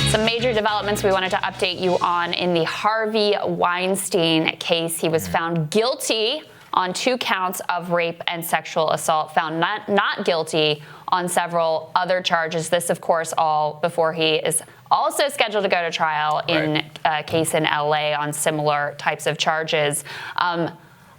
Some major developments we wanted to update you on in the Harvey Weinstein case. He was found guilty on 2 counts of rape and sexual assault, found not guilty on several other charges. This, of course, all before he is also scheduled to go to trial in a case in LA on similar types of charges.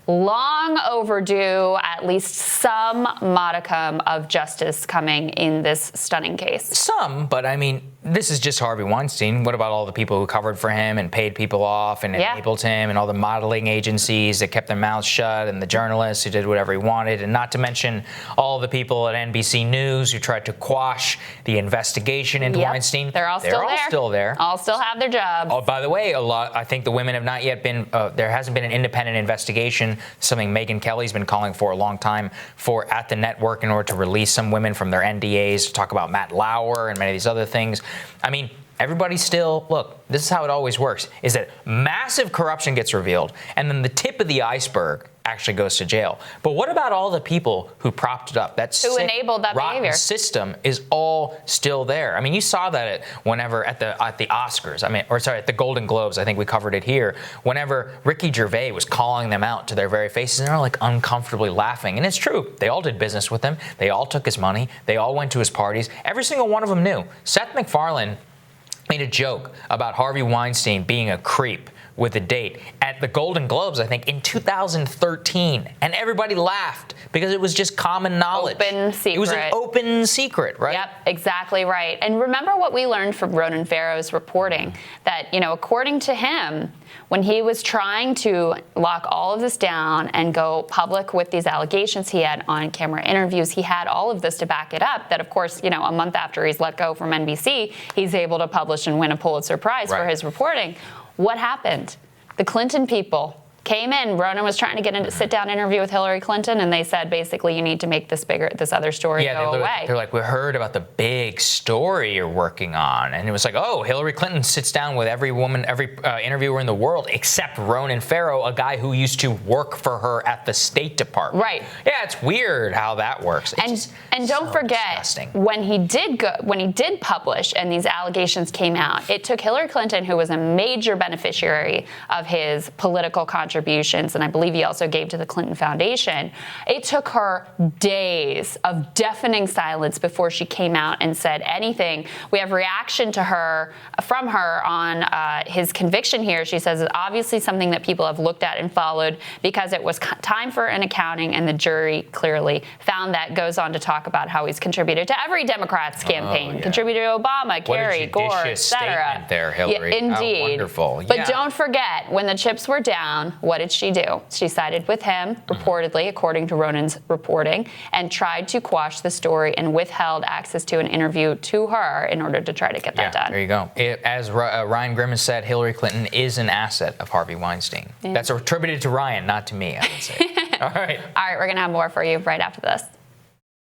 Long overdue, at least some modicum of justice coming in this stunning case. Some, but I mean, this is just Harvey Weinstein. What about all the people who covered for him and paid people off and enabled him, and all the modeling agencies that kept their mouths shut, and the journalists who did whatever he wanted, and not to mention all the people at NBC News who tried to quash the investigation into Weinstein. They're all still there. All still have their jobs. Oh, by the way, I think the women have not yet been, there hasn't been an independent investigation, something Megyn Kelly's been calling for a long time, for at the network in order to release some women from their NDAs, to talk about Matt Lauer and many of these other things. I mean, everybody's still, look, this is how it always works, is that massive corruption gets revealed, and then the tip of the iceberg actually goes to jail. But what about all the people who propped it up? That who enabled that rotten behavior? System is all still there. I mean, you saw that whenever at the Oscars, at the Golden Globes, I think we covered it here, whenever Ricky Gervais was calling them out to their very faces, and they're like uncomfortably laughing. And it's true. They all did business with him. They all took his money. They all went to his parties. Every single one of them knew. Seth MacFarlane made a joke about Harvey Weinstein being a creep with a date at the Golden Globes, I think, in 2013. And everybody laughed because it was just common knowledge. Open secret. It was an open secret, right? Yep, exactly right. And remember what we learned from Ronan Farrow's reporting, that, according to him, when he was trying to lock all of this down and go public with these allegations, he had on-camera interviews, he had all of this to back it up, that, of course, a month after he's let go from NBC, he's able to publish and win a Pulitzer Prize for his reporting. What happened? The Clinton people came in. Ronan was trying to get a sit-down interview with Hillary Clinton, and they said, basically, you need to make this other story go away. They're like, we heard about the big story you're working on. And it was like, oh, Hillary Clinton sits down with every woman, every interviewer in the world, except Ronan Farrow, a guy who used to work for her at the State Department. Right. Yeah, it's weird how that works. And don't forget, when he did publish and these allegations came out, it took Hillary Clinton, who was a major beneficiary of his political contributions, and I believe he also gave to the Clinton Foundation, it took her days of deafening silence before she came out and said anything. We have reaction from her on his conviction here. She says it's obviously something that people have looked at and followed because it was time for an accounting, and the jury clearly found that. Goes on to talk about how he's contributed to every Democrat's campaign, contributed to Obama, Kerry, Gore, etc. There, Hillary. Yeah, indeed. How wonderful. But don't forget, when the chips were down, what did she do? She sided with him, reportedly, according to Ronan's reporting, and tried to quash the story and withheld access to an interview to her in order to try to get that done. There you go. As Ryan Grim has said, Hillary Clinton is an asset of Harvey Weinstein. Yeah. That's attributed to Ryan, not to me, I would say. All right. All right, we're going to have more for you right after this.